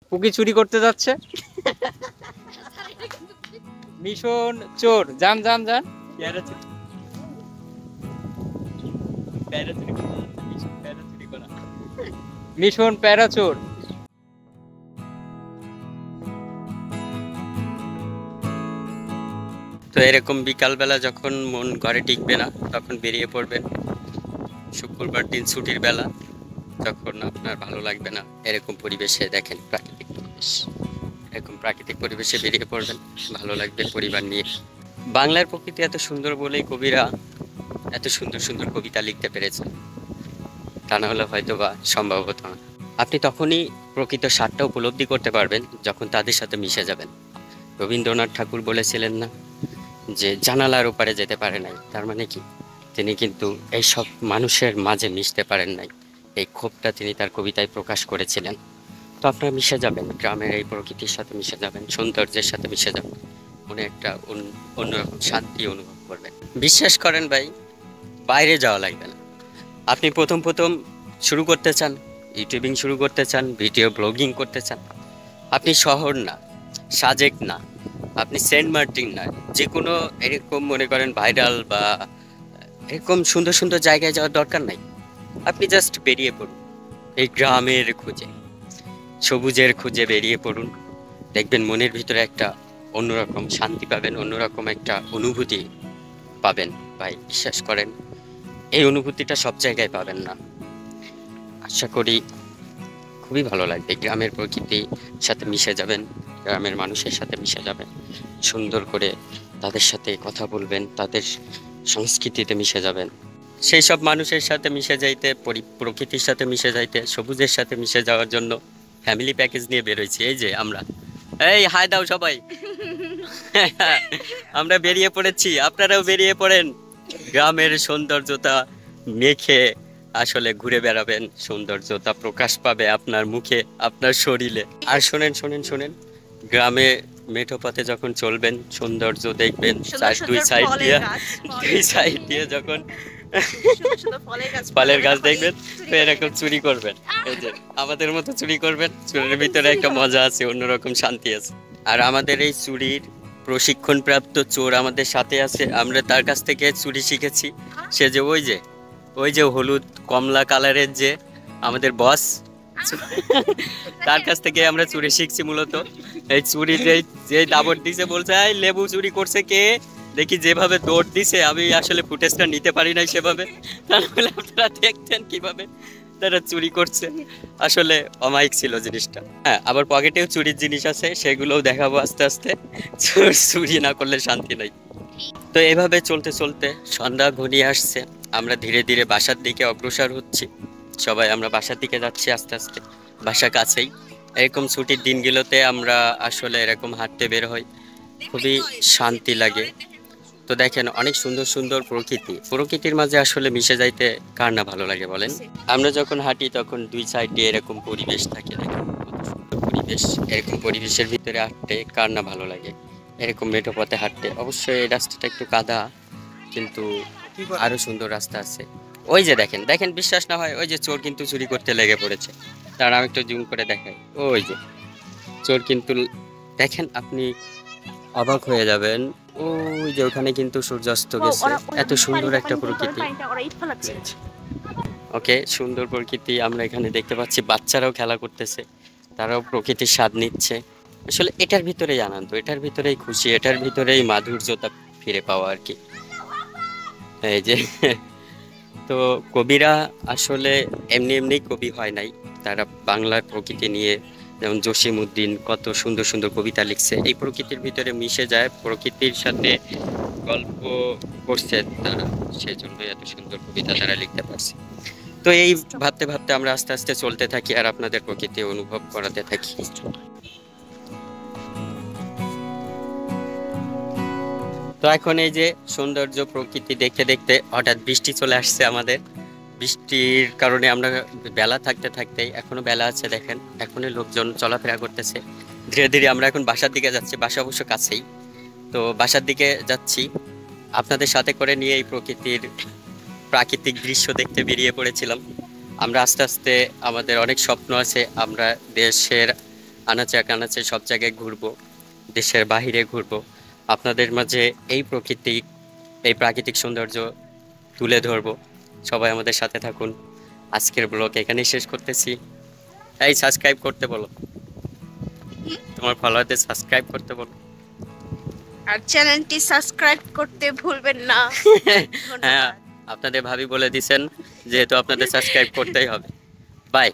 পুকি চুরি করতে যাচ্ছে। মিশন চোর, যান যান যান। প্যারা চুরি, প্যারা চুরি করতে যাচ্ছে, মিশন প্যারা চুরি করা, মিশন প্যারা চোর। তো এরকম বিকালবেলা যখন মন ঘরে টিকবে না তখন বেরিয়ে পড়বেন। শুক্রবার দিন ছুটির বেলা, যখন আপনার ভালো লাগবে না এরকম পরিবেশে, দেখেন প্রাকৃতিক পরিবেশ, এরকম প্রাকৃতিক পরিবেশে বেরিয়ে পড়বেন, ভালো লাগবে পরিবার নিয়ে। বাংলার প্রকৃতি এত সুন্দর বলেই কবিরা এত সুন্দর সুন্দর কবিতা লিখতে পেরেছেন, তা না হলে হয়তো বা সম্ভব হতো না। আপনি তখনই প্রকৃত স্বাদটা উপলব্ধি করতে পারবেন যখন তাদের সাথে মিশে যাবেন। রবীন্দ্রনাথ ঠাকুর বলেছিলেন না যে জানালার ওপারে যেতে পারে নাই, তার মানে কি তিনি কিন্তু এইসব মানুষের মাঝে মিশতে পারেন নাই। এই ক্ষোভটা তিনি তার কবিতায় প্রকাশ করেছিলেন। তো আপনারা মিশে যাবেন, গ্রামের এই প্রকৃতির সাথে মিশে যাবেন, সৌন্দর্যের সাথে মিশে যাবেন, মনে একটা অন্যরকম শান্তি অনুভব করবেন। বিশ্বাস করেন ভাই, বাইরে যাওয়া লাগবে না। আপনি প্রথম প্রথম শুরু করতে চান, ইউটিউবিং শুরু করতে চান, ভিডিও ব্লগিং করতে চান, আপনি শহর না, সাজেক না, আপনি সেন্ট মার্টিন না, যে কোনো এরকম মনে করেন ভাইরাল বা এরকম সুন্দর সুন্দর জায়গায় যাওয়ার দরকার নাই। আপনি জাস্ট বেরিয়ে পড়ুন এই গ্রামের খুঁজে, সবুজের খুঁজে বেরিয়ে পড়ুন। দেখবেন মনের ভিতরে একটা অন্যরকম শান্তি পাবেন, অন্যরকম একটা অনুভূতি পাবেন। ভাই বিশ্বাস করেন, এই অনুভূতিটা সব জায়গায় পাবেন না। আশা করি খুবই ভালো লাগবে। গ্রামের প্রকৃতির সাথে মিশে যাবেন, গ্রামের মানুষের সাথে মিশে যাবেন, সুন্দর করে তাদের সাথে কথা বলবেন, তাদের সংস্কৃতিতে মিশে যাবেন। সেই সব মানুষের সাথে মিশে যাইতে, প্রকৃতির সাথে মিশে যাইতে, সবুজের সাথে মিশে যাওয়ার জন্য ফ্যামিলি প্যাকেজ নিয়ে বেরোইছি। এই যে আমরা, এই হাই দাও সবাই। আমরা বেরিয়ে পড়েছি, আপনারাও বেরিয়ে পড়েন। গ্রামের সৌন্দর্যতা মেখে আসলে ঘুরে বেড়াবেন, সৌন্দর্যতা প্রকাশ পাবে আপনার মুখে, আপনার শরীরে। আর শোনেন শোনেন শোনেন, গ্রামে মেঠো পথে যখন চলবেন সৌন্দর্য দেখবেন, দুই সাইড দিয়ে যখন ফলের গাছ দেখবেন, তো এরকম চুরি করবেন। এই যে আমাদের মতো চুরি করবেন, চুরির ভিতরে একটা মজা আছে, অন্যরকম শান্তি আছে। আর আমাদের এই চুরির প্রশিক্ষণপ্রাপ্ত চোর আমাদের সাথে আছে, আমরা তার কাছ থেকে চুরি শিখেছি। সে যে ওই যে হলুদ কমলা কালারের যে আমাদের বস, তার কাছ থেকে আমরা চুরি শিখছি মূলত। এই চুরি যে দাবট দিছে, বলছে এই লেবু চুরি করছে কে, দেখি যেভাবে দৌড় দিছে, আমি আসলে ফুটেজটা নিতে পারি নাই সেভাবে, তাহলে আপনারা দেখতেন কিভাবে তারা চুরি করছে। আসলে অমায়িক ছিল জিনিসটা। হ্যাঁ, আবার পকেটেও চুরির জিনিস আছে, সেগুলোও দেখাবো আস্তে আস্তে। চুরি না করলে শান্তি নাই। তো এভাবে চলতে চলতে সন্ধ্যা ঘনিয়ে আসছে, আমরা ধীরে ধীরে বাসার দিকে অগ্রসর হচ্ছি। সবাই আমরা বাসার দিকে যাচ্ছি আস্তে আস্তে, বাসা কাছেই। এরকম ছুটির দিনগুলোতে আমরা আসলে এরকম হাঁটতে বের হই, খুবই শান্তি লাগে। তো দেখেন অনেক সুন্দর সুন্দর প্রকৃতির মাঝে আসলে মিশে যাইতে কার না ভালো লাগে বলেন। আমরা যখন হাঁটি তখন দুই সাইডে এরকম পরিবেশ থাকে, দেখেন কত সুন্দর পরিবেশ। এরকম পরিবেশের ভিতরে হাঁটতে কার না ভালো লাগে, এরকম মেঠো পথে হাঁটতে। অবশ্যই এই রাস্তাটা একটু কাদা, কিন্তু আরো সুন্দর রাস্তা আছে। ওই যে দেখেন দেখেন, বিশ্বাস না হয়, ওই যে চোর কিন্তু চুরি করতে লেগে পড়েছে। তার আমি একটু জুম করে দেখাই, ওই যে চোর কিন্তু, দেখেন আপনি অবাক হয়ে যাবেন। ওই যে ওখানে কিন্তু সূর্যাস্ত গেছে, এত সুন্দর একটা প্রকৃতি। ওকে, সুন্দর প্রকৃতি আমরা এখানে দেখতে পাচ্ছি, বাচ্চারাও খেলা করতেছে, তারাও প্রকৃতির স্বাদ নিচ্ছে। আসলে এটার ভিতরেই আনন্দ, এটার ভিতরেই খুশি, এটার ভিতরেই মাধুর্যতা ফিরে পাওয়া আর কি। এই যে তো কবিরা আসলে এমনি এমনি কবি হয় নাই, তারা বাংলার প্রকৃতি নিয়ে, যেমন জসিমউদ্দিন কত সুন্দর সুন্দর কবিতা লিখছে, এই প্রকৃতির ভিতরে মিশে যায়, প্রকৃতির সাথে গল্প করছে তারা, সেজন্য এত সুন্দর কবিতা তারা লিখতে পারছে। তো এই ভাবতে ভাবতে আমরা আস্তে আস্তে চলতে থাকি আর আপনাদের প্রকৃতি অনুভব করাতে থাকি। তো এখন এই যে সৌন্দর্য প্রকৃতি দেখতে দেখতে হঠাৎ বৃষ্টি চলে আসছে আমাদের। বৃষ্টির কারণে আমরা বেলা থাকতে থাকতেই, এখনো বেলা আছে দেখেন, এখনো লোকজন চলাফেরা করতেছে। ধীরে ধীরে আমরা এখন বাসার দিকে যাচ্ছি, বাসা অবশ্য কাছেই। তো বাসার দিকে যাচ্ছি আপনাদের সাথে করে নিয়ে, এই প্রাকৃতিক দৃশ্য দেখতে বেরিয়ে পড়েছিলাম আমরা আস্তে আস্তে। আমাদের অনেক স্বপ্ন আছে, আমরা দেশের আনাচে কানাচে সব জায়গায় ঘুরবো, দেশের বাহিরে ঘুরবো, আপনাদের মাঝে এই প্রাকৃতিক সৌন্দর্য তুলে ধরবো। সবাই আমাদের সাথে থাকুন। আজকের ব্লগ এখানেই শেষ করতেছি। এই সাবস্ক্রাইব করতে বলো, তোমার ফলোয়ারদের সাবস্ক্রাইব করতে বলো। আর চ্যানেলটি সাবস্ক্রাইব করতে ভুলবেন না। হ্যাঁ, ধন্যবাদ। আপনাদের ভাবি বলে দিছেন, যেহেতু আপনাদের সাবস্ক্রাইব করতেই হবে। বাই।